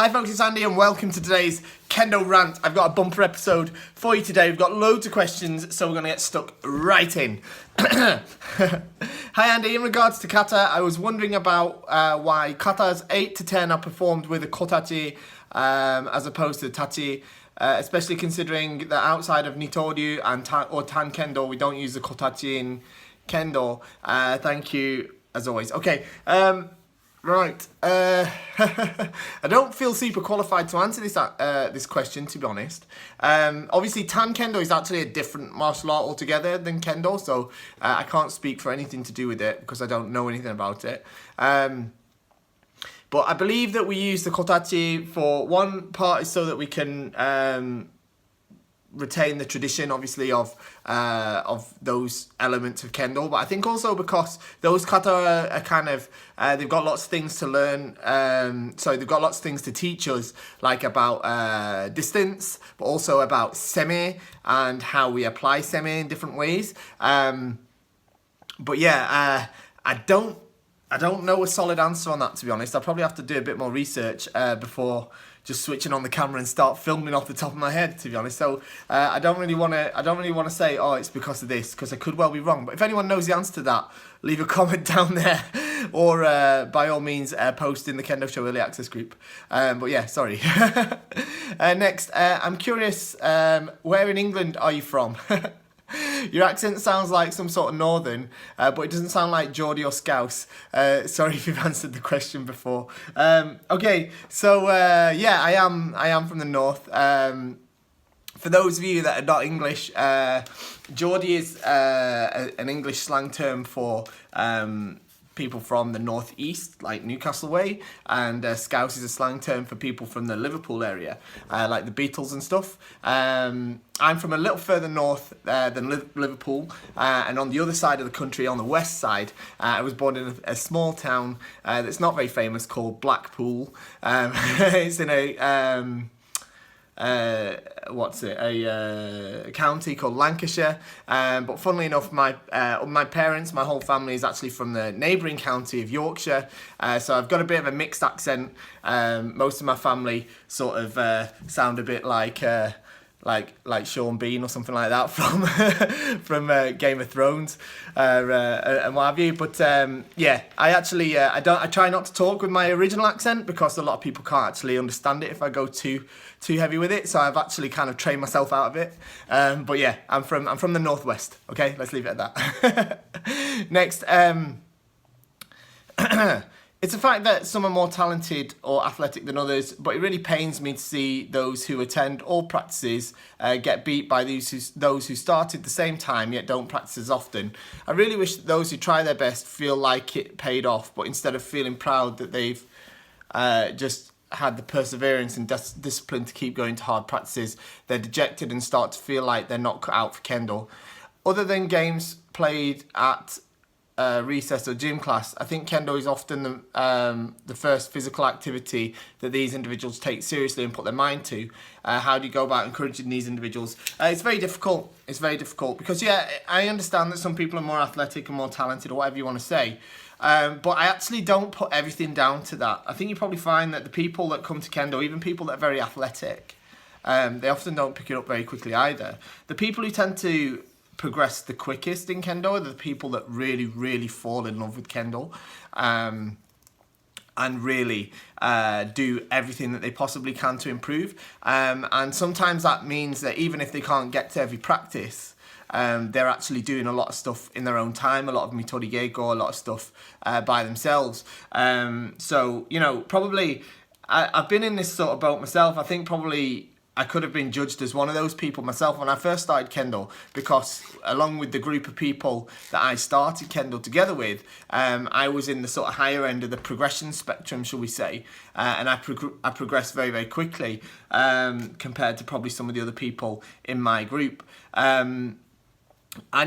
Hi folks, it's Andy and welcome to today's Kendo rant. I've got a bumper episode for you today. We've got loads of questions, so we're going to get stuck right in. Hi Andy, in regards to kata, I was wondering about why katas 8 to 10 are performed with a kotachi as opposed to tachi, especially considering that outside of Nitoryu and Tan Kendo, we don't use the kotachi in Kendo. Thank you, as always. Okay, right. I don't feel super qualified to answer this question, to be honest. Obviously, Tan Kendo is actually a different martial art altogether than Kendo, so I can't speak for anything to do with it because I don't know anything about it. But I believe that we use the kotachi for one part is so that we can retain the tradition, obviously, of those elements of Kendo, but I think also because those kata are kind of they've got lots of things to learn, so they've got lots of things to teach us, like about distance, but also about seme and how we apply seme in different ways. But yeah, I don't know a solid answer on that, to be honest. I'll probably have to do a bit more research before just switching on the camera and start filming off the top of my head, to be honest. So I don't really want to say, oh, it's because of this, because I could well be wrong. But if anyone knows the answer to that, leave a comment down there, or by all means post in the Kendo Show Early Access group. But yeah, sorry. Next, I'm curious, where in England are you from? Your accent sounds like some sort of northern, but it doesn't sound like Geordie or Scouse. Sorry if you've answered the question before. Okay, so yeah, I am from the north. For those of you that are not English, Geordie is an English slang term for people from the northeast, like Newcastle way, and Scouse is a slang term for people from the Liverpool area, like the Beatles and stuff. I'm from a little further north than Liverpool, and on the other side of the country, on the west side, I was born in a small town that's not very famous called Blackpool. It's in a a county called Lancashire, but funnily enough, my parents, my whole family is actually from the neighbouring county of Yorkshire, so I've got a bit of a mixed accent. Most of my family sort of sound a bit like Sean Bean or something like that from Game of Thrones and what have you. But yeah, I try not to talk with my original accent because a lot of people can't actually understand it if I go too heavy with it. So I've actually kind of trained myself out of it. But yeah, I'm from the northwest. Okay, let's leave it at that. Next. It's a fact that some are more talented or athletic than others, but it really pains me to see those who attend all practices get beat by those who started the same time yet don't practice as often. I really wish that those who try their best feel like it paid off, but instead of feeling proud that they've just had the perseverance and discipline to keep going to hard practices, they're dejected and start to feel like they're not cut out for Kendo. Other than games played at recess or gym class, I think Kendo is often the first physical activity that these individuals take seriously and put their mind to. How do you go about encouraging these individuals? It's very difficult. It's very difficult because, yeah, I understand that some people are more athletic and more talented or whatever you want to say. But I actually don't put everything down to that. I think you probably find that the people that come to Kendo, even people that are very athletic, they often don't pick it up very quickly either. The people who tend to progress the quickest in Kendo are the people that really, really fall in love with Kendo, and really do everything that they possibly can to improve. And sometimes that means that even if they can't get to every practice, they're actually doing a lot of stuff in their own time, a lot of Mitori Geiko, a lot of stuff by themselves. So, you know, probably I've been in this sort of boat myself. I think probably I could have been judged as one of those people myself when I first started Kendo, because along with the group of people that I started Kendo together with, I was in the sort of higher end of the progression spectrum, shall we say, and I progressed very, very quickly compared to probably some of the other people in my group. And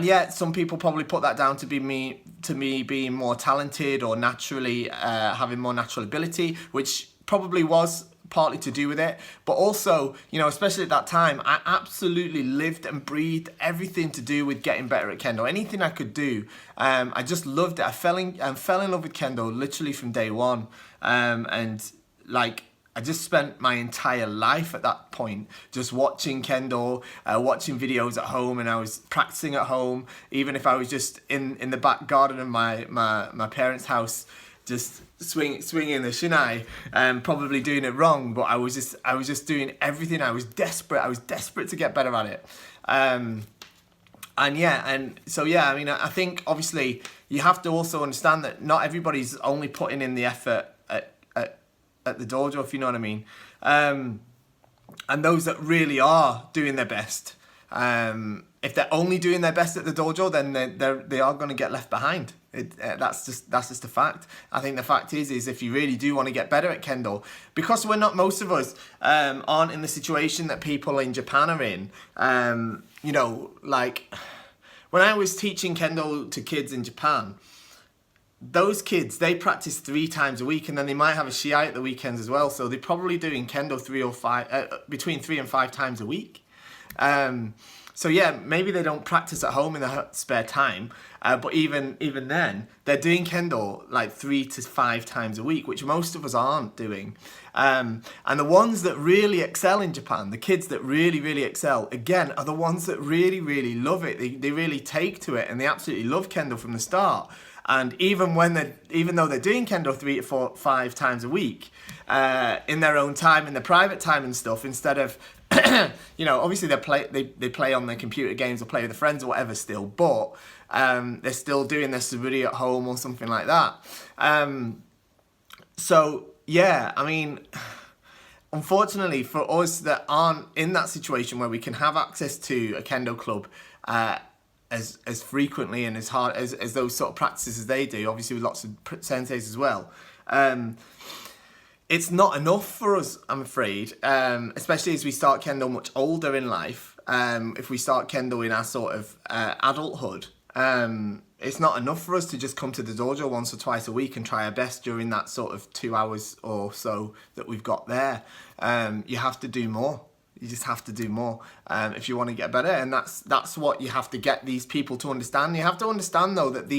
yet some people probably put that down to me being more talented or naturally having more natural ability, which probably was partly to do with it, but also, you know, especially at that time, I absolutely lived and breathed everything to do with getting better at Kendo. Anything I could do, I just loved it. I fell in love with Kendo literally from day one, and like I just spent my entire life at that point just watching Kendo, watching videos at home, and I was practicing at home, even if I was just in the back garden of my parents' house, just swinging the shinai, probably doing it wrong, but I was just doing everything. I was desperate to get better at it. And so I mean, I think obviously you have to also understand that not everybody's only putting in the effort at the dojo, if you know what I mean. And those that really are doing their best, if they're only doing their best at the dojo, then they are going to get left behind. That's just a fact. I think the fact is if you really do want to get better at Kendo, because most of us aren't in the situation that people in Japan are in. You know, like when I was teaching Kendo to kids in Japan, those kids, they practice 3 times a week, and then they might have a shiai at the weekends as well. So they're probably doing Kendo between 3 and 5 times a week. So yeah, maybe they don't practice at home in their spare time, but even then, they're doing Kendo like 3 to 5 times a week, which most of us aren't doing. And the ones that really excel in Japan, the kids that really excel, again, are the ones that really love it. They really take to it, and they absolutely love Kendo from the start. And even though they're doing Kendo 3 to 4, 5 times a week, in their own time, in their private time and stuff, instead of, you know, obviously they play on their computer games or play with their friends or whatever still, but they're still doing their suburi at home or something like that. So yeah, I mean, unfortunately for us that aren't in that situation where we can have access to a Kendo club, as frequently and as hard as those sort of practices as they do, obviously with lots of senseis as well, it's not enough for us, I'm afraid, especially as we start Kendo much older in life. If we start Kendo in our sort of adulthood, it's not enough for us to just come to the dojo once or twice a week and try our best during that sort of 2 hours or so that we've got there. You have to do more. You just have to do more if you want to get better, and that's what you have to get these people to understand. You have to understand though that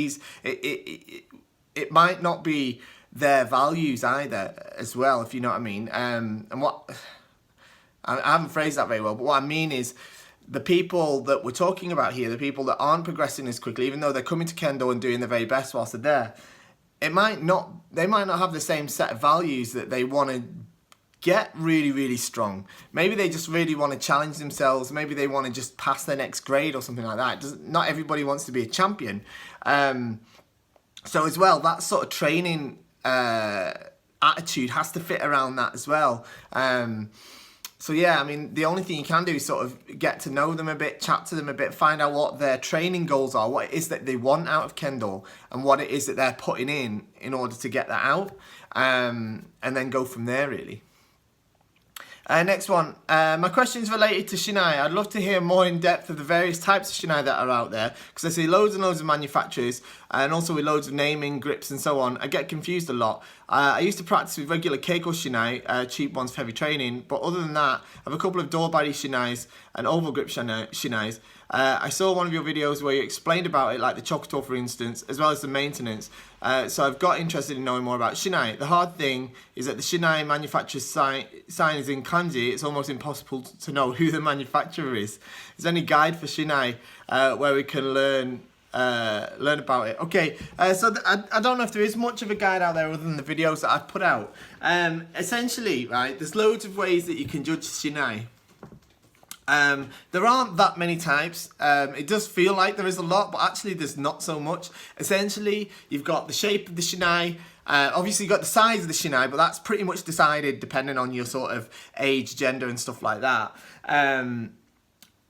it might not be their values either as well, if you know what I mean. And what I haven't phrased that very well, but what I mean is the people that we're talking about here, the people that aren't progressing as quickly, even though they're coming to Kendo and doing their very best whilst they're there, they might not have the same set of values that they want to get really strong. Maybe they just really want to challenge themselves. Maybe they want to just pass their next grade or something like that. Not everybody wants to be a champion. So as well, that sort of training attitude has to fit around that as well. So yeah, I mean, the only thing you can do is sort of get to know them a bit, chat to them a bit, find out what their training goals are, what it is that they want out of Kendo, and what it is that they're putting in order to get that out, and then go from there, really. Next one. My question is related to shinai. I'd love to hear more in depth of the various types of shinai that are out there, because I see loads and loads of manufacturers, and also with loads of naming, grips and so on. I get confused a lot. I used to practice with regular keiko shinai, cheap ones for heavy training, but other than that, I have a couple of door body shinais and oval grip shinais. I saw one of your videos where you explained about it, like the chokuto for instance, as well as the maintenance. So I've got interested in knowing more about shinai. The hard thing is that the shinai manufacturer's sign is in kanji. It's almost impossible to know who the manufacturer is. Is there any guide for shinai where we can learn about it? Okay, so I don't know if there is much of a guide out there other than the videos that I've put out. Essentially, right, there's loads of ways that you can judge shinai. There aren't that many types. It does feel like there is a lot, but actually there's not so much. Essentially, you've got the shape of the shinai. Obviously, you've got the size of the shinai, but that's pretty much decided depending on your sort of age, gender, and stuff like that.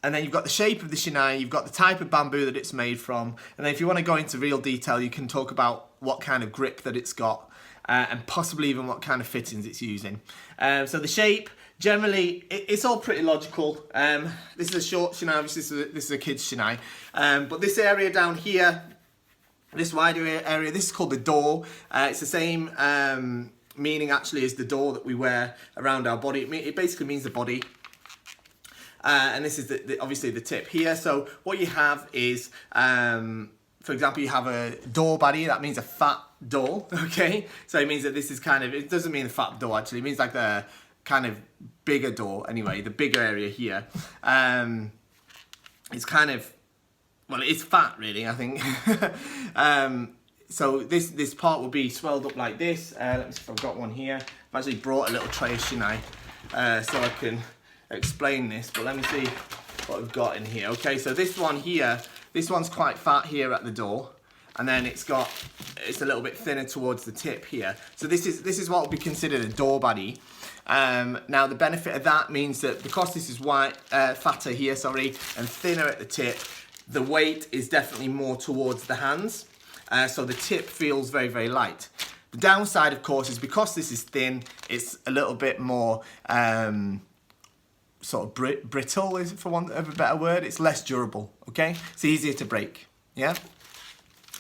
And then you've got the shape of the shinai, you've got the type of bamboo that it's made from, and then if you want to go into real detail, you can talk about what kind of grip that it's got, and possibly even what kind of fittings it's using. So the shape, generally, it's all pretty logical. This is a short shinai, obviously this is a kid's shinai. But this area down here, this wider area, this is called the door. It's the same meaning actually as the door that we wear around our body. It basically means the body. And this is obviously the tip here. So what you have is, for example, you have a door body. That means a fat dull, okay? So it means that this is kind of, it doesn't mean the fat dull actually, it means like the kind of bigger dull anyway, the bigger area here. It's kind of, well, it's fat really, I think. So this part will be swelled up like this. Let me see if I've got one here. I've actually brought a little tray of shinai so I can explain this, but let me see what I've got in here. Okay, so this one here, this one's quite fat here at the door, and then it's a little bit thinner towards the tip here. So this is what would be considered a door body. Now the benefit of that means that because this is fatter here, sorry, and thinner at the tip, the weight is definitely more towards the hands. So the tip feels very, very light. The downside, of course, is because this is thin, it's a little bit more sort of brittle, is it, for want of a better word. It's less durable, okay? It's easier to break, yeah?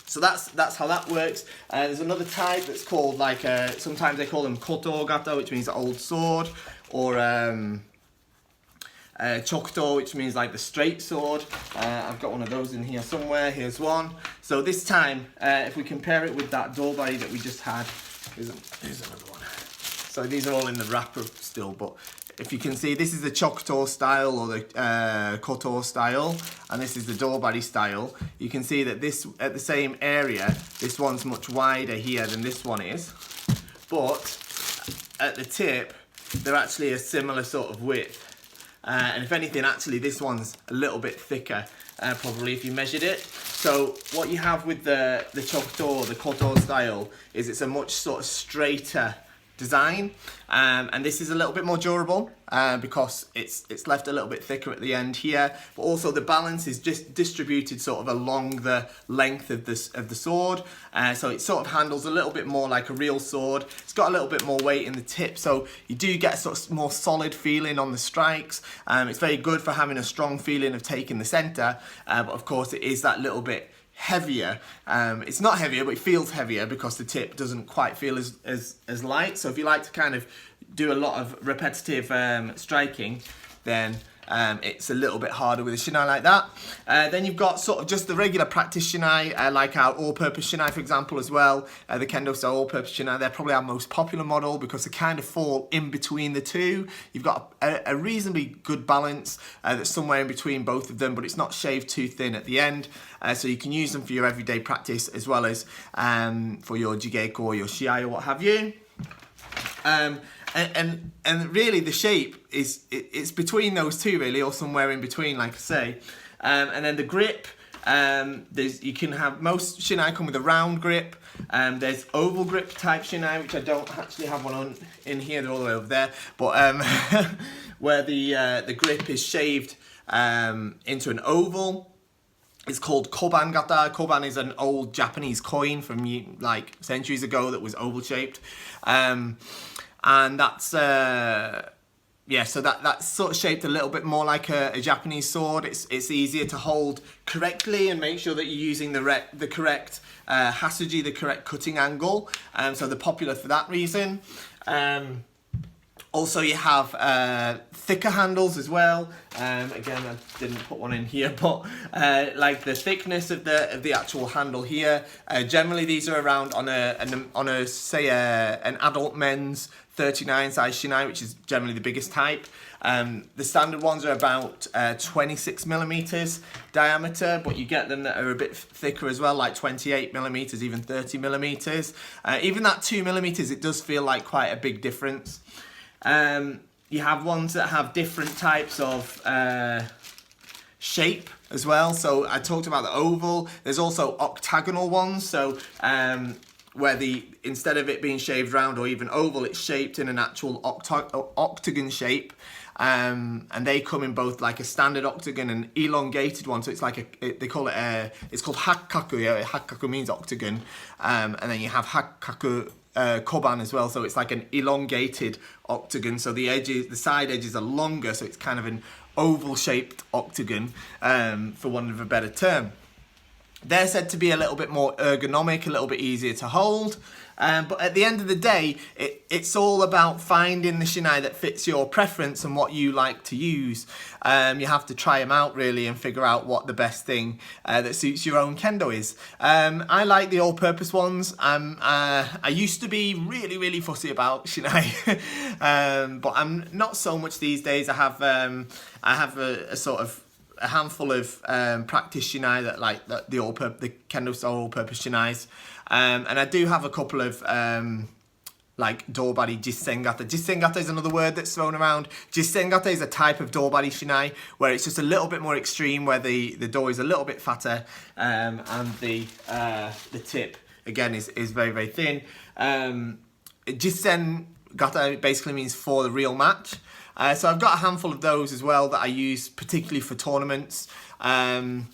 So that's how that works. There's another type that's called, like, sometimes they call them koto gata, which means the old sword, or chokuto, which means like the straight sword. I've got one of those in here somewhere. Here's one. So this time, if we compare it with that door body that we just had, here's another one. So these are all in the wrapper still, but if you can see, this is the chokuto style or the koto style, and this is the door body style. You can see that this, at the same area, this one's much wider here than this one is, but at the tip, they're actually a similar sort of width. And if anything, actually, this one's a little bit thicker, probably, if you measured it. So what you have with the chokuto or the koto style is it's a much sort of straighter design, and this is a little bit more durable because it's left a little bit thicker at the end here, but also the balance is just distributed sort of along the length of the sword, so it sort of handles a little bit more like a real sword. It's got a little bit more weight in the tip, so you do get a sort of more solid feeling on the strikes. It's very good for having a strong feeling of taking the center, but of course it is that little bit heavier. It's not heavier, but it feels heavier because the tip doesn't quite feel as light. So if you like to kind of do a lot of repetitive striking, then it's a little bit harder with a shinai like that. Then you've got sort of just the regular practice shinai, like our all-purpose shinai, for example, as well. The KendoStar all-purpose shinai, they're probably our most popular model because they kind of fall in between the two. You've got a reasonably good balance that's somewhere in between both of them, but it's not shaved too thin at the end. So you can use them for your everyday practice as well as for your jigeko or your shiai or what have you. And really the shape is it's between those two really, or somewhere in between, like I say. And then the grip, you can have, most shinai come with a round grip. There's oval grip type shinai, which I don't actually have one on in here, they're all the way over there, but where the grip is shaved into an oval. It's called koban gata. Koban is an old Japanese coin from like centuries ago that was oval shaped. And that's, yeah, so that's sort of shaped a little bit more like a Japanese sword. It's easier to hold correctly and make sure that you're using the correct hasuji, the correct cutting angle. So they're popular for that reason. Also, you have thicker handles as well. Again, I didn't put one in here, but like the thickness of the actual handle here. Generally, these are around on a say an adult men's 39 size shinai, which is generally the biggest type. The standard ones are about 26 millimeters diameter, but you get them that are a bit thicker as well, like 28 millimeters, even 30 millimeters. Even that 2 millimeters, it does feel like quite a big difference. You have ones that have different types of shape as well. So I talked about the oval. There's also octagonal ones. So where instead of it being shaved round or even oval, it's shaped in an actual octagon shape. And they come in both like a standard octagon and elongated one. So it's like they call it it's called hakkaku. Yeah, hakkaku means octagon. And then you have hakkaku koban as well, so it's like an elongated octagon, so the side edges are longer, so it's kind of an oval shaped octagon, for want of a better term. They're said to be a little bit more ergonomic, a little bit easier to hold. But at the end of the day, it's all about finding the shinai that fits your preference and what you like to use. You have to try them out really and figure out what the best thing that suits your own kendo is. I like the all-purpose ones. I used to be really fussy about shinai, but I'm not so much these days. I have a sort of a handful of practice shinai that like the KendoStar all-purpose shinais, and I do have a couple of like dorbari jissengata. Jissengata is another word that's thrown around. Jissengata is a type of dorbari shinai where it's just a little bit more extreme, where the door is a little bit fatter, and the tip again is very thin. Jissengata basically means for the real match. So I've got a handful of those as well that I use particularly for tournaments and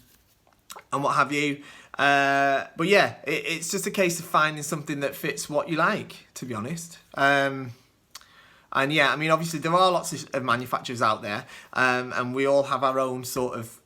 what have you. But yeah, it's just a case of finding something that fits what you like, to be honest. And yeah, I mean, obviously there are lots of manufacturers out there, and we all have our own sort of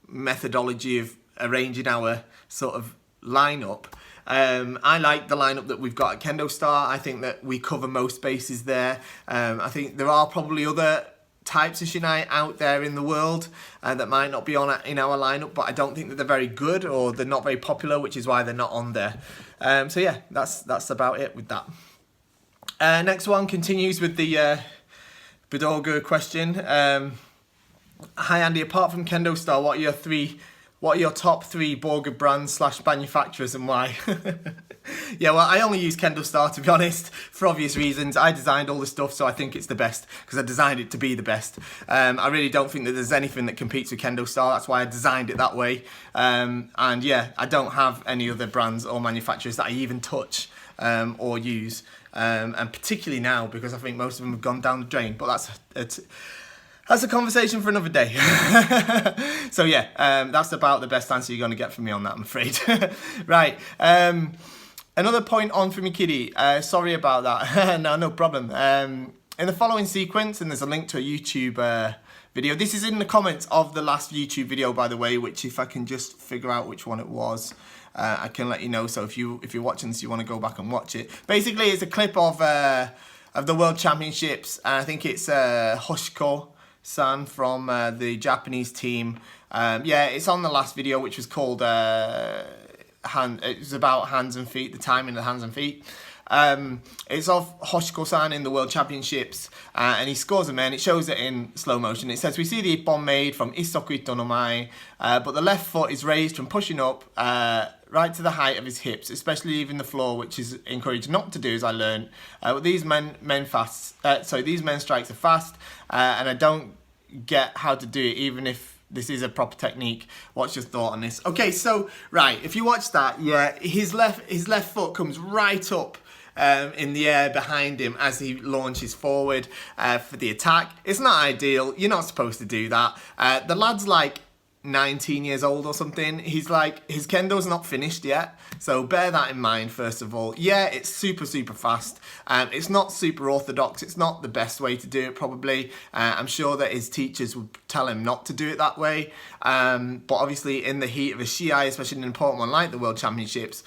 methodology of arranging our sort of lineup. I like the lineup that we've got at KendoStar. I think that we cover most bases there. I think there are probably other types of shinai out there in the world that might not be on in our lineup, but I don't think that they're very good or they're not very popular, which is why they're not on there. So yeah, that's about it with that. Next one continues with the Budoga question. Hi Andy, apart from KendoStar, what are your top 3 Borga brands / manufacturers and why? Yeah, well, I only use KendoStar, to be honest, for obvious reasons. I designed all the stuff, so I think it's the best, because I designed it to be the best. I really don't think that there's anything that competes with KendoStar. That's why I designed it that way. And yeah, I don't have any other brands or manufacturers that I even touch or use. And particularly now, because I think most of them have gone down the drain. But that's a conversation for another day. So yeah, that's about the best answer you're going to get from me on that, I'm afraid. Right. Another point on Fumikiri. Sorry about that. No problem. In the following sequence, and there's a link to a YouTube video. This is in the comments of the last YouTube video, by the way, which if I can just figure out which one it was, I can let you know. So if you're watching this, you want to go back and watch it. Basically, it's a clip of the World Championships. And I think it's Hoshiko-san from the Japanese team. Yeah, it's on the last video, which was called it was about hands and feet, the timing of the hands and feet. It's of Hoshiko-san in the World Championships, and he scores a man. It shows it in slow motion. It says, we see the ippon made from isoku ito no mae, but the left foot is raised from pushing up right to the height of his hips, especially leaving the floor, which is encouraged not to do, as I learned. But these men strikes are fast, and I don't get how to do it, even if this is a proper technique. What's your thought on this? Okay, so right, if you watch that, yeah, his left foot comes right up in the air behind him as he launches forward for the attack. It's not ideal. You're not supposed to do that. The lad's like 19 years old or something. He's like, his kendo's not finished yet, so bear that in mind first of all. Yeah, it's super fast. It's not super orthodox. It's not the best way to do it probably. I'm sure that his teachers would tell him not to do it that way, but obviously in the heat of a shiai, especially in an important one like the World Championships,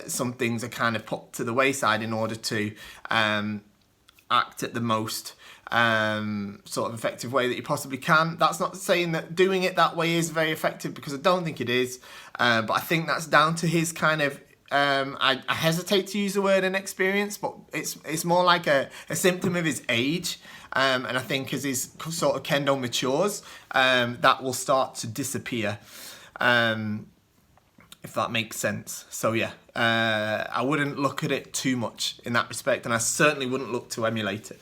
some things are kind of put to the wayside in order to act at the most sort of effective way that you possibly can. That's not saying that doing it that way is very effective, because I don't think it is, but I think that's down to his kind of I hesitate to use the word inexperience, but it's more like a symptom of his age, and I think as his sort of kendo matures, that will start to disappear, if that makes sense. So yeah, I wouldn't look at it too much in that respect, and I certainly wouldn't look to emulate it.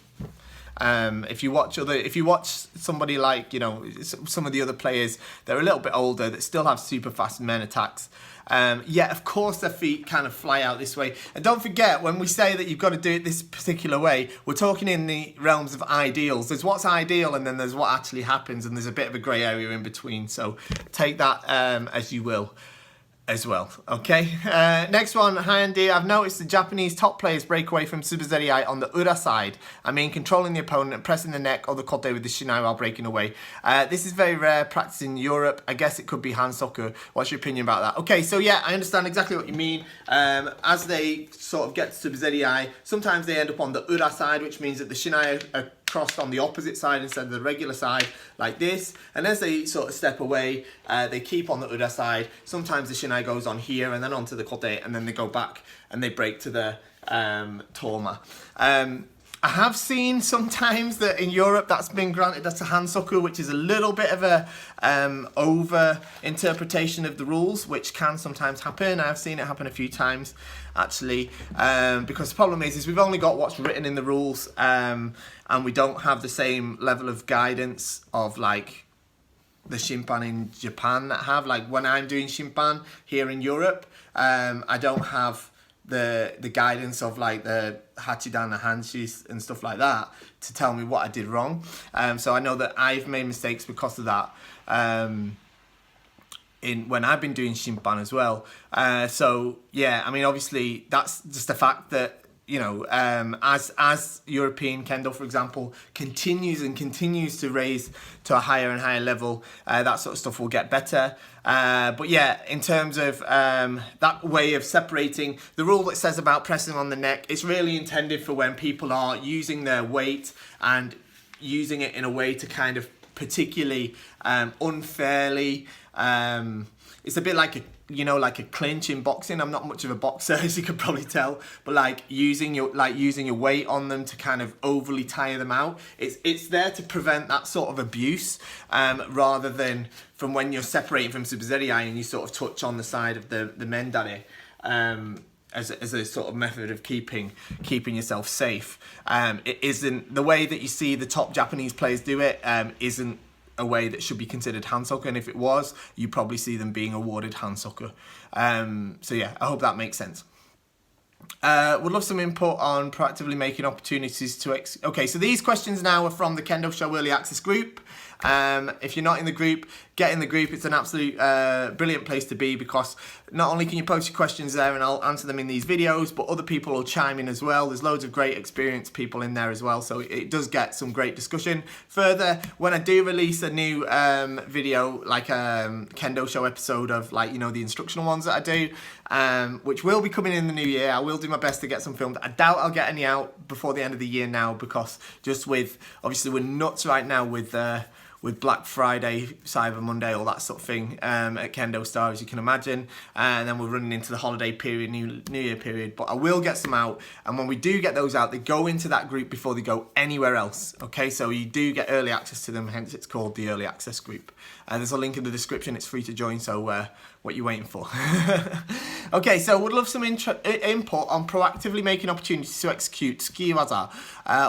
If you watch somebody like, you know, some of the other players, they're a little bit older that still have super fast men attacks. Yeah, of course their feet kind of fly out this way. And don't forget, when we say that you've got to do it this particular way, we're talking in the realms of ideals. There's what's ideal and then there's what actually happens, and there's a bit of a grey area in between. So take that as you will. as well. Okay, next one. Hi Andy, I've noticed the Japanese top players break away from Subazeri on the Ura side. I mean controlling the opponent and pressing the neck or the kote with the shinai while breaking away. This is very rare practice in Europe. I guess it could be Hansoku. What's your opinion about that? Okay, so yeah, I understand exactly what you mean. As they sort of get to Subazeri, sometimes they end up on the Ura side, which means that the shinai are crossed on the opposite side instead of the regular side, like this. And as they sort of step away, they keep on the Ura side. Sometimes the shinai goes on here and then onto the kote, and then they go back and they break to the toma. I have seen sometimes that in Europe that's been granted as a hansoku, which is a little bit of a over interpretation of the rules, which can sometimes happen. I've seen it happen a few times actually, because the problem is we've only got what's written in the rules, and we don't have the same level of guidance of like the shimpan in Japan that have. Like when I'm doing shimpan here in Europe, I don't have the guidance of like the hachidan and hanshis and stuff like that to tell me what I did wrong. So I know that I've made mistakes because of that when I've been doing shimpan as well. So yeah, I mean obviously that's just the fact that, you know, as European Kendo, for example, continues to raise to a higher and higher level, that sort of stuff will get better. But yeah, in terms of that way of separating, the rule that says about pressing on the neck, it's really intended for when people are using their weight and using it in a way to kind of particularly unfairly. It's a bit like like a clinch in boxing. I'm not much of a boxer, as you could probably tell, but like using your weight on them to kind of overly tire them out. It's there to prevent that sort of abuse, rather than from when you're separating from Subazeri and you sort of touch on the side of the mendare, as a sort of method of keeping yourself safe. It isn't the way that you see the top Japanese players do it. Isn't a way that should be considered hansoku, and if it was, you probably see them being awarded hansoku. So yeah, I hope that makes sense. Would love some input on proactively making opportunities to okay, so these questions now are from the Kendo Show Early Access group. If you're not in the group, get in the group. It's an absolute brilliant place to be, because not only can you post your questions there and I'll answer them in these videos, but other people will chime in as well. There's loads of great experienced people in there as well, so it does get some great discussion. Further, when I do release a new video, like a Kendo Show episode of the instructional ones that I do, which will be coming in the new year, I will do my best to get some filmed. I doubt I'll get any out before the end of the year now, because just with, obviously we're nuts right now with Black Friday, Cyber Monday, all that sort of thing at KendoStar, as you can imagine. And then we're running into the holiday period, New Year period. But I will get some out. And when we do get those out, they go into that group before they go anywhere else. Okay, so you do get early access to them, hence it's called the Early Access Group. There's a link in the description, it's free to join, so what are you waiting for? Okay, so would love some input on proactively making opportunities to execute skiwaza,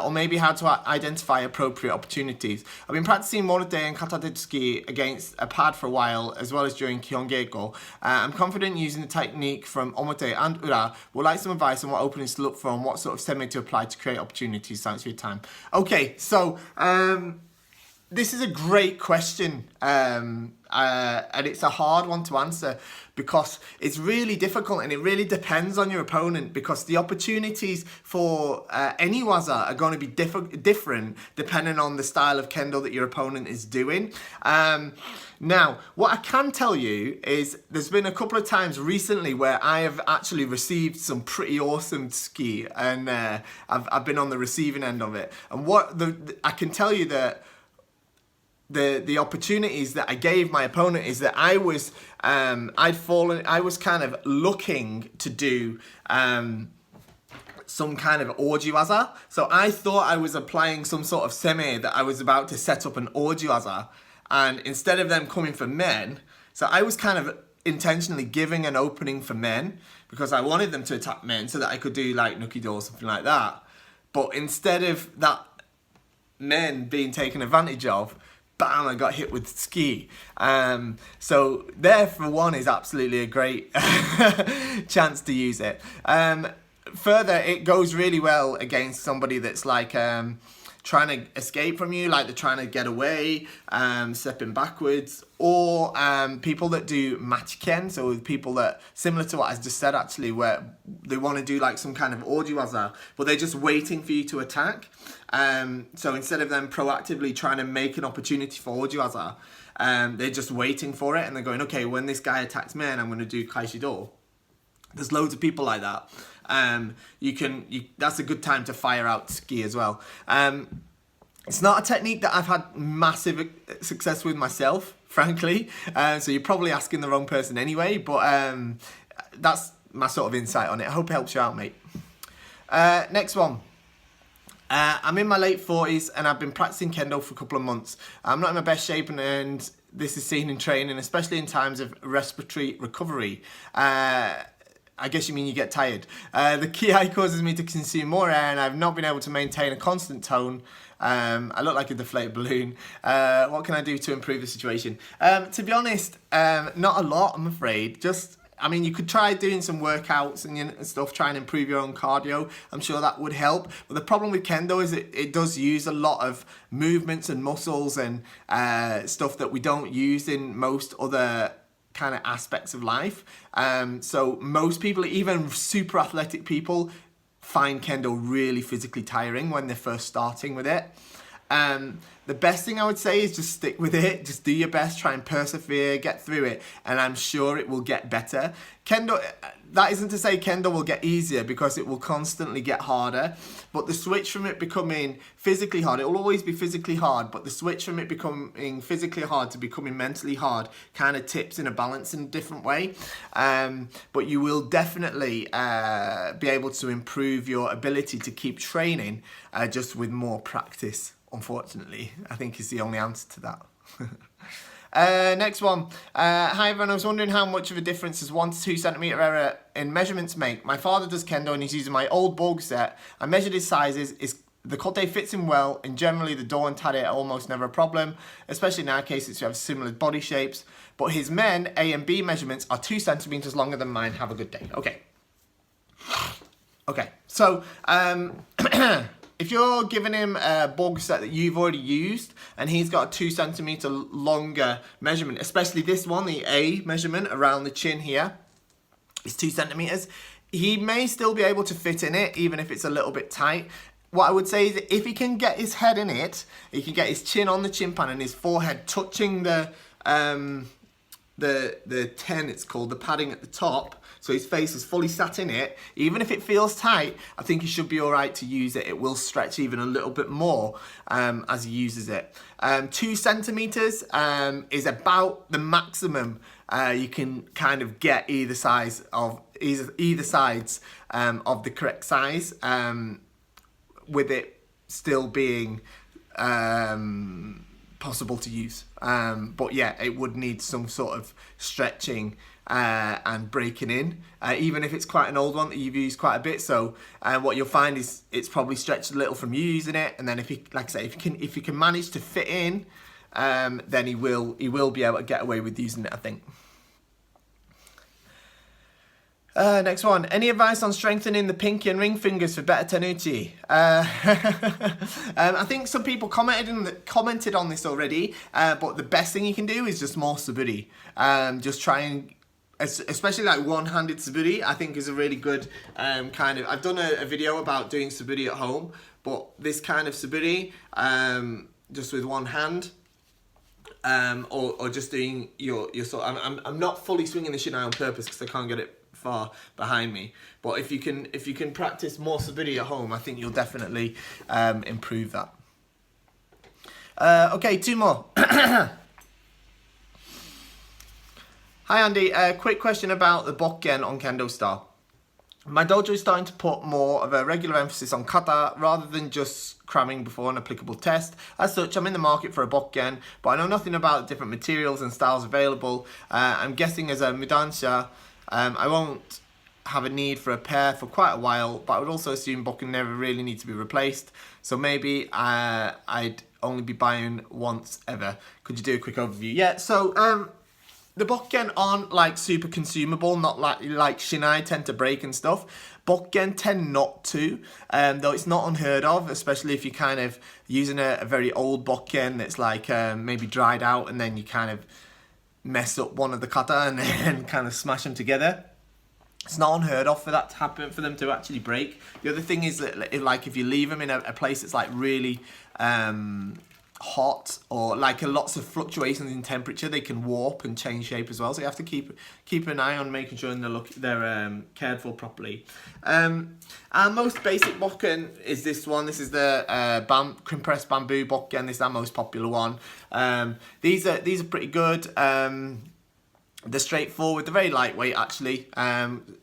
or maybe how to identify appropriate opportunities. I've been practicing Morite and Katatetsuki against a pad for a while, as well as during Kihon Geiko. I'm confident using the technique from Omote and Ura. Would like some advice on what openings to look for and what sort of semi to apply to create opportunities. Thanks for your time. Okay, so this is a great question, and it's a hard one to answer, because it's really difficult and it really depends on your opponent, because the opportunities for any waza are going to be different depending on the style of kendo that your opponent is doing. Now, what I can tell you is there's been a couple of times recently where I have actually received some pretty awesome tsuki, and I've been on the receiving end of it. And I can tell you that the opportunities that I gave my opponent is that I was I was kind of looking to do some kind of ojiwaza. So I thought I was applying some sort of semi that I was about to set up an ojiwaza, and instead of them coming for men, so I was kind of intentionally giving an opening for men because I wanted them to attack men so that I could do like nukido or something like that. But instead of that men being taken advantage of, bam, I got hit with ski. So there, for one, is absolutely a great chance to use it. Further, it goes really well against somebody that's like trying to escape from you, like they're trying to get away, stepping backwards, or people that do machiken, so people that, similar to what I just said actually, where they want to do like some kind of ojiwaza, but they're just waiting for you to attack. So instead of them proactively trying to make an opportunity for ojiwaza, they're just waiting for it, and they're going, okay, when this guy attacks me, I'm going to do kaishido. There's loads of people like that. That's a good time to fire out Tsuki as well. It's not a technique that I've had massive success with myself, frankly. So you're probably asking the wrong person anyway, but that's my sort of insight on it. I hope it helps you out, mate. Next one. I'm in my late 40s and I've been practicing Kendo for a couple of months. I'm not in my best shape, and this is seen in training, especially in times of respiratory recovery. I guess you mean you get tired. The ki causes me to consume more air, and I've not been able to maintain a constant tone. I look like a deflated balloon. What can I do to improve the situation? To be honest, not a lot, I'm afraid. You could try doing some workouts and stuff, try and improve your own cardio. I'm sure that would help. But the problem with Kendo is it does use a lot of movements and muscles and stuff that we don't use in most other kind of aspects of life. So most people, even super athletic people, find Kendo really physically tiring when they're first starting with it. The best thing I would say is just stick with it. Just do your best, try and persevere, get through it, and I'm sure it will get better. Kendo, that isn't to say Kendo will get easier, because it will constantly get harder, but the switch from it becoming physically hard, it will always be physically hard, but the switch from it becoming physically hard to becoming mentally hard kind of tips in a balance in a different way. But you will definitely be able to improve your ability to keep training just with more practice. Unfortunately, I think is the only answer to that. Next one. Hi everyone, I was wondering how much of a difference does 1 to 2 centimeter error in measurements make? My father does Kendo and he's using my old Bokken set. I measured his sizes. The kote fits him well, and generally the do and tare are almost never a problem, especially in our cases who have similar body shapes. But his men, A and B measurements, are 2 centimeters longer than mine. Have a good day. Okay, so if you're giving him a Bokken set that you've already used, and he's got a 2 centimeter longer measurement, especially this one, the A measurement around the chin here is 2 centimeters, he may still be able to fit in it, even if it's a little bit tight. What I would say is that if he can get his head in it, he can get his chin on the chin pan and his forehead touching the 10, it's called, the padding at the top, so his face is fully sat in it, even if it feels tight, I think he should be alright to use it. It will stretch even a little bit more as he uses it. 2 centimeters is about the maximum you can kind of get either sides of the correct size, with it still being possible to use. But yeah, it would need some sort of stretching and breaking in, even if it's quite an old one that you've used quite a bit. So what you'll find is it's probably stretched a little from you using it, and then if he, like I say, if he can manage to fit in, then he will be able to get away with using it, I think. Next one. Any advice on strengthening the pinky and ring fingers for better tenuchi? I think some people commented on this already, but the best thing you can do is just more suburi. Just try and, especially like one-handed suburi, I think is a really good kind of, I've done a video about doing suburi at home, but this kind of suburi, just with one hand, or just doing your sort of, I'm not fully swinging the shinai on purpose because I can't get it far behind me, but if you can practice more suburi at home, I think you'll definitely improve that. Okay, 2 more. Hi Andy, quick question about the Bokken on KendoStar. My dojo is starting to put more of a regular emphasis on kata rather than just cramming before an applicable test. As such, I'm in the market for a Bokken, but I know nothing about the different materials and styles available. I'm guessing as a mudansha, I won't have a need for a pair for quite a while, but I would also assume Bokken never really need to be replaced. So maybe I'd only be buying once ever. Could you do a quick overview? Yeah, so The Bokken aren't like super consumable, not like Shinai tend to break and stuff. Bokken tend not to, though it's not unheard of, especially if you're kind of using a very old Bokken that's like maybe dried out, and then you kind of mess up one of the kata and then kind of smash them together. It's not unheard of for that to happen, for them to actually break. The other thing is that if you leave them in a place that's like really hot, or like lots of fluctuations in temperature, they can warp and change shape as well. So you have to keep an eye on making sure they're cared for properly. Our most basic Bokken is this one. This is the compressed bamboo Bokken. This is our most popular one. These are pretty good. They're straightforward. They're very lightweight, actually.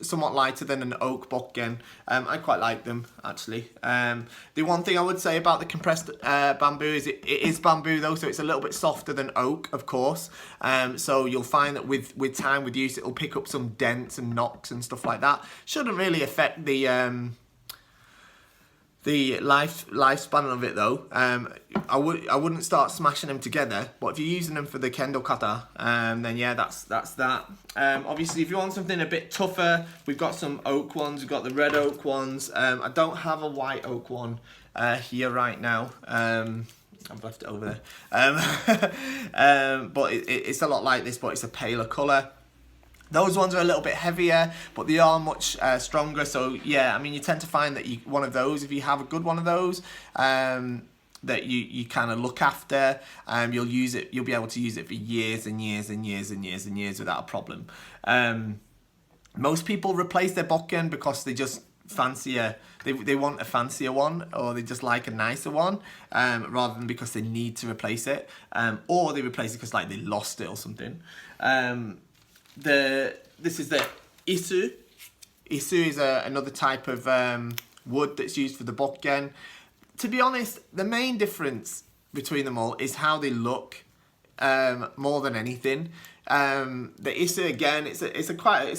Somewhat lighter than an oak Bokken. I quite like them, actually. The one thing I would say about the compressed bamboo is it is bamboo, though, so it's a little bit softer than oak, of course. So you'll find that with time, with use, it'll pick up some dents and knocks and stuff like that. Shouldn't really affect the lifespan of it, though. I wouldn't start smashing them together, but if you're using them for the Kendo kata, then yeah, that's that. Obviously, if you want something a bit tougher, we've got some oak ones. We've got the red oak ones. I don't have a white oak one here right now. I've left it over there. But it's a lot like this, but it's a paler colour. Those ones are a little bit heavier, but they are much stronger. So yeah, I mean, you tend to find that one of those, if you have a good one of those, that you kind of look after, you'll be able to use it for years and years and years and years and years without a problem. Most people replace their Bokken because they just fancier, they want a fancier one, or they just like a nicer one, rather than because they need to replace it, or they replace it because like they lost it or something. This is the isu. Isu is another type of wood that's used for the Bokken. To be honest, the main difference between them all is how they look, more than anything. The isu, again, it's quite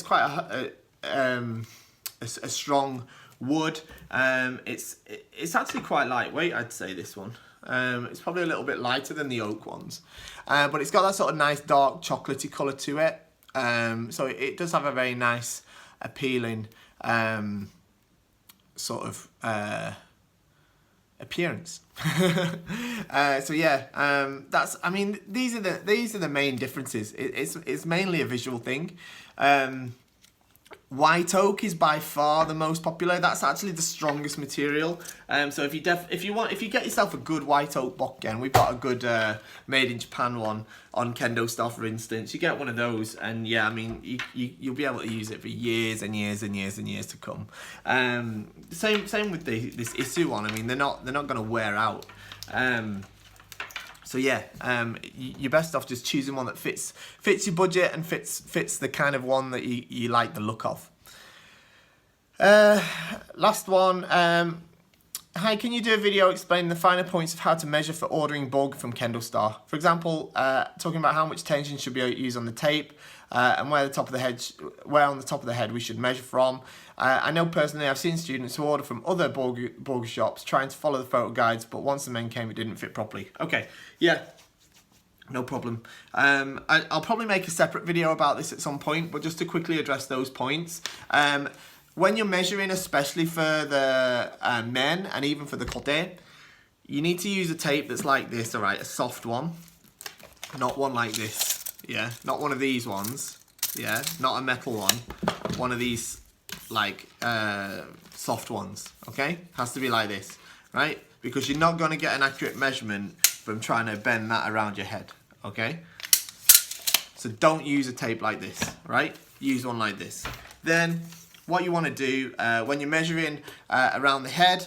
a strong wood. It's actually quite lightweight, I'd say, this one. It's probably a little bit lighter than the oak ones, but it's got that sort of nice dark chocolatey colour to it. So it does have a very nice, appealing sort of appearance. So yeah, I mean, these are the main differences. It's mainly a visual thing. White oak is by far the most popular. That's actually the strongest material. So if you get yourself a good white oak Bokken, we've got a good made in Japan one on KendoStar, for instance. You get one of those, and yeah, I mean, you'll be able to use it for years and years and years and years to come. Same with this Isu one. I mean, they're not going to wear out. So yeah, you're best off just choosing one that fits your budget and fits the kind of one that you like the look of. Last one. Hi, can you do a video explaining the finer points of how to measure for ordering Bokken from KendoStar? For example, talking about how much tension should be used on the tape, and where on the top of the head we should measure from. I know personally I've seen students who order from other Bokken shops trying to follow the photo guides, but once the men came it didn't fit properly. Okay, yeah, no problem. I'll probably make a separate video about this at some point, but just to quickly address those points. When you're measuring, especially for the men and even for the kote, you need to use a tape that's like this, all right, a soft one, not one like this, yeah, not one of these ones, yeah, not a metal one of these like soft ones, okay? Has to be like this, right? Because you're not going to get an accurate measurement from trying to bend that around your head, okay? So don't use a tape like this, right? Use one like this. Then what you want to do when you're measuring around the head,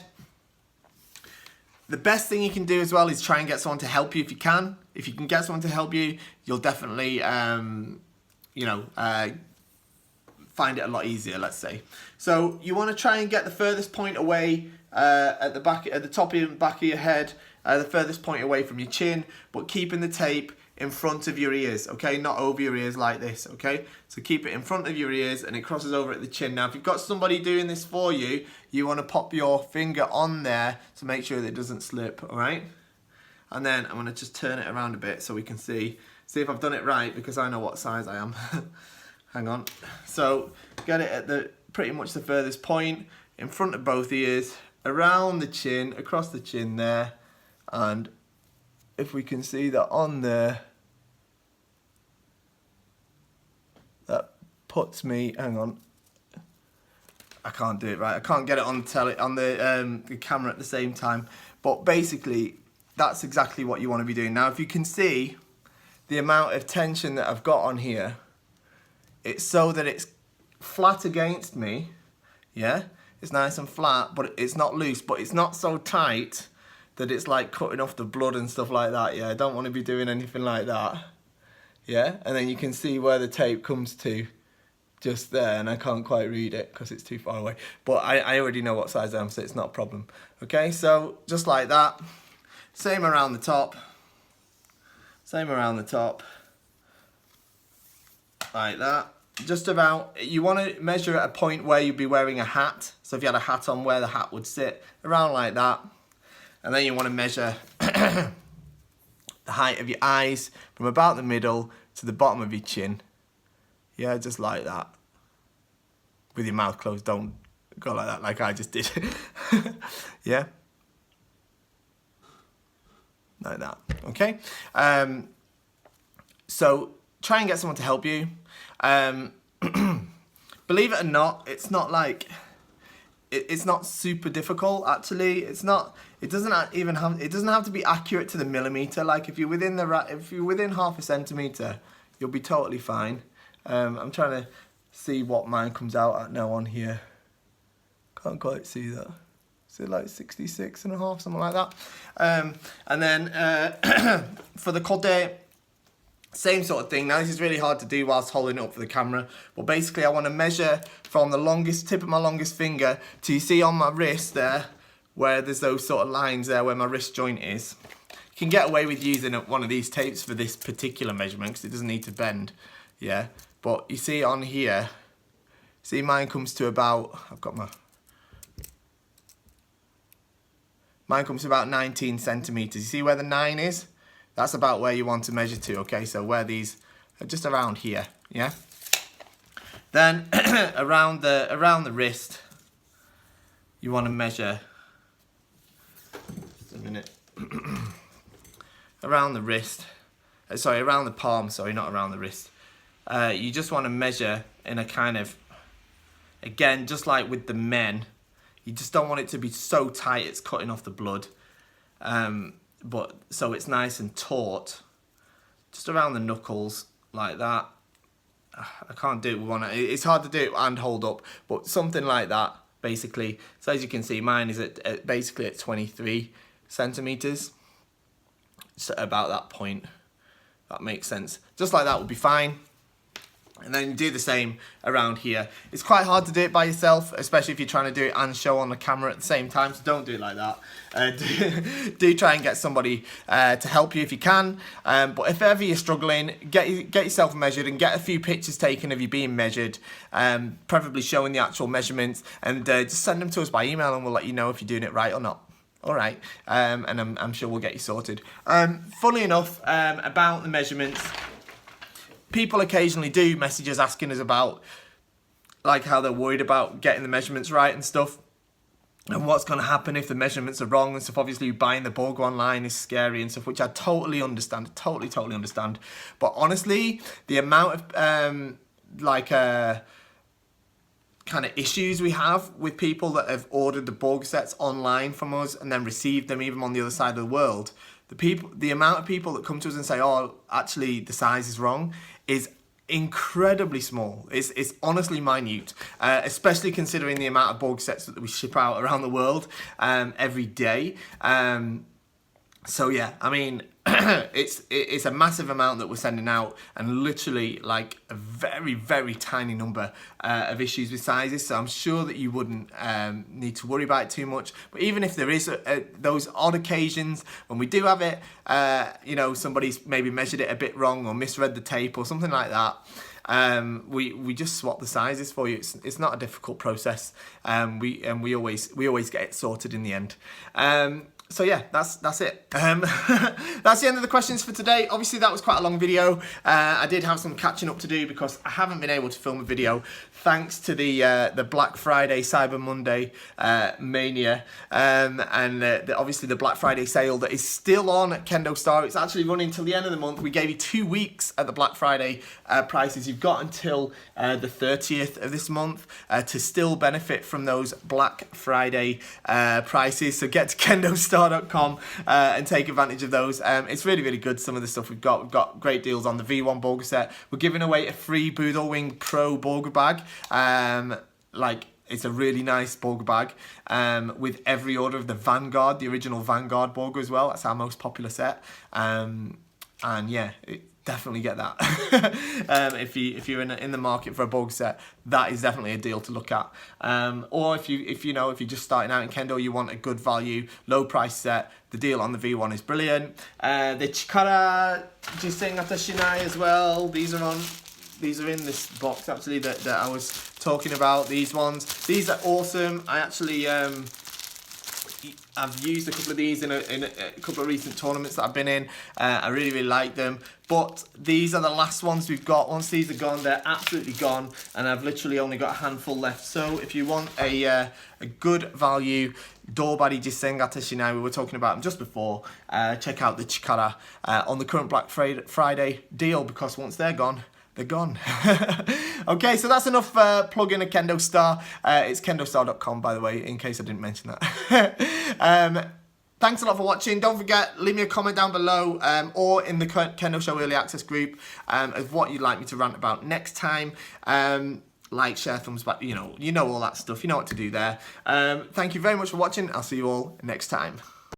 the best thing you can do as well is try and get someone to help you if you can. If you can get someone to help you, you'll definitely, find it a lot easier, let's say. So you want to try and get the furthest point away at the top of the back of your head, the furthest point away from your chin, but keeping the tape in front of your ears, okay? Not over your ears like this, okay? So keep it in front of your ears and it crosses over at the chin. Now, if you've got somebody doing this for you, you want to pop your finger on there to make sure that it doesn't slip, all right? And then I'm going to just turn it around a bit so we can see. see if I've done it right, because I know what size I am. Hang on. So get it at the pretty much the furthest point, in front of both ears, around the chin, across the chin there, and if we can see that on there, that puts me, hang on, I can't do it right, I can't get it on the camera at the same time, but basically that's exactly what you want to be doing. Now if you can see the amount of tension that I've got on here, it's so that it's flat against me, yeah, it's nice and flat, but it's not loose, but it's not so tight that it's like cutting off the blood and stuff like that. Yeah, I don't want to be doing anything like that. Yeah, and then you can see where the tape comes to just there, and I can't quite read it because it's too far away, but I already know what size I am, so it's not a problem. Okay, so just like that, same around the top, same around the top, like that. Just about, you want to measure at a point where you'd be wearing a hat, so if you had a hat on, where the hat would sit, around like that. And then you want to measure the height of your eyes from about the middle to the bottom of your chin. Yeah, just like that. With your mouth closed, don't go like that like I just did. Yeah. Like that, okay? So try and get someone to help you. Believe it or not, it's not like, it's not super difficult actually. It doesn't have to be accurate to the millimeter. Like if you're within half a centimeter, you'll be totally fine. I'm trying to see what mine comes out at now on here. Can't quite see that. Is it like 66 and a half, something like that? And then for the code, same sort of thing. Now this is really hard to do whilst holding it up for the camera, but basically I want to measure from the longest tip of my longest finger to, you see on my wrist there, where there's those sort of lines there where my wrist joint is. You can get away with using one of these tapes for this particular measurement because it doesn't need to bend, yeah. But you see on here, see mine comes to about, mine comes to about 19 centimeters. You see where the 9 is? That's about where you want to measure to, okay? So where these are just around here, yeah? Then around the wrist, you want to measure, just a minute, around the wrist, sorry, around the palm, sorry, not around the wrist. You just want to measure in a kind of, again, just like with the men, you just don't want it to be so tight it's cutting off the blood. But so it's nice and taut, just around the knuckles like that. I can't do it with one. It's hard to do it and hold up, but something like that basically. So as you can see, mine is basically at 23 centimeters. So about that point, that makes sense. Just like that would be fine. And then you do the same around here. It's quite hard to do it by yourself, especially if you're trying to do it and show on the camera at the same time, so don't do it like that. Do try and get somebody to help you if you can. But if ever you're struggling, get yourself measured and get a few pictures taken of you being measured, preferably showing the actual measurements, and just send them to us by email and we'll let you know if you're doing it right or not. All right, and I'm sure we'll get you sorted. Funnily enough, about the measurements, people occasionally do message us asking us about like how they're worried about getting the measurements right and stuff, and what's going to happen if the measurements are wrong and stuff. Obviously buying the Borg online is scary and stuff, which I totally understand, totally understand. But honestly, the amount of kind of issues we have with people that have ordered the Borg sets online from us and then received them even on the other side of the world, the amount of people that come to us and say, oh, actually the size is wrong, is incredibly small. It's honestly minute, especially considering the amount of Borg sets that we ship out around the world every day. So yeah, I mean, it's a massive amount that we're sending out, and literally like a very tiny number of issues with sizes. So I'm sure that you wouldn't need to worry about it too much. But even if there is those odd occasions when we do have it, you know, somebody's maybe measured it a bit wrong or misread the tape or something like that, we just swap the sizes for you. It's not a difficult process. We always get it sorted in the end. So yeah, that's it. That's the end of the questions for today. Obviously, that was quite a long video. I did have some catching up to do because I haven't been able to film a video thanks to the Black Friday, Cyber Monday mania, and obviously the Black Friday sale that is still on at KendoStar. It's actually running till the end of the month. We gave you 2 weeks at the Black Friday prices. You've got until the 30th of this month to still benefit from those Black Friday prices. So get to KendoStar.com and take advantage of those. It's really, really good, some of the stuff we've got. We've got great deals on the V1 Borger set. We're giving away a free Boodle Wing Pro Borger bag. It's a really nice Borger bag with every order of the Vanguard, the original Vanguard Borger as well. That's our most popular set. And yeah, definitely get that. If you're in the market for a Borger set, that is definitely a deal to look at. Or if you're just starting out in Kendo, you want a good value, low price set, the deal on the V1 is brilliant. The Chikara Jisengata Shinai as well. These are in this box actually that I was talking about. These ones, these are awesome. I actually I've used a couple of these in a couple of recent tournaments that I've been in. I really, really like them. But these are the last ones we've got. Once these are gone, they're absolutely gone. And I've literally only got a handful left. So if you want a good value Dobari Jisengata Shinai, we were talking about them just before, check out the Chikara on the current Black Friday deal, because once they're gone, they're gone. Okay, so that's enough plug-in a KendoStar. It's KendoStar.com, by the way, in case I didn't mention that. Thanks a lot for watching. Don't forget, leave me a comment down below or in the Kendo Show Early Access group of what you'd like me to rant about next time. Like, share, thumbs back, you know all that stuff. You know what to do there. Thank you very much for watching. I'll see you all next time.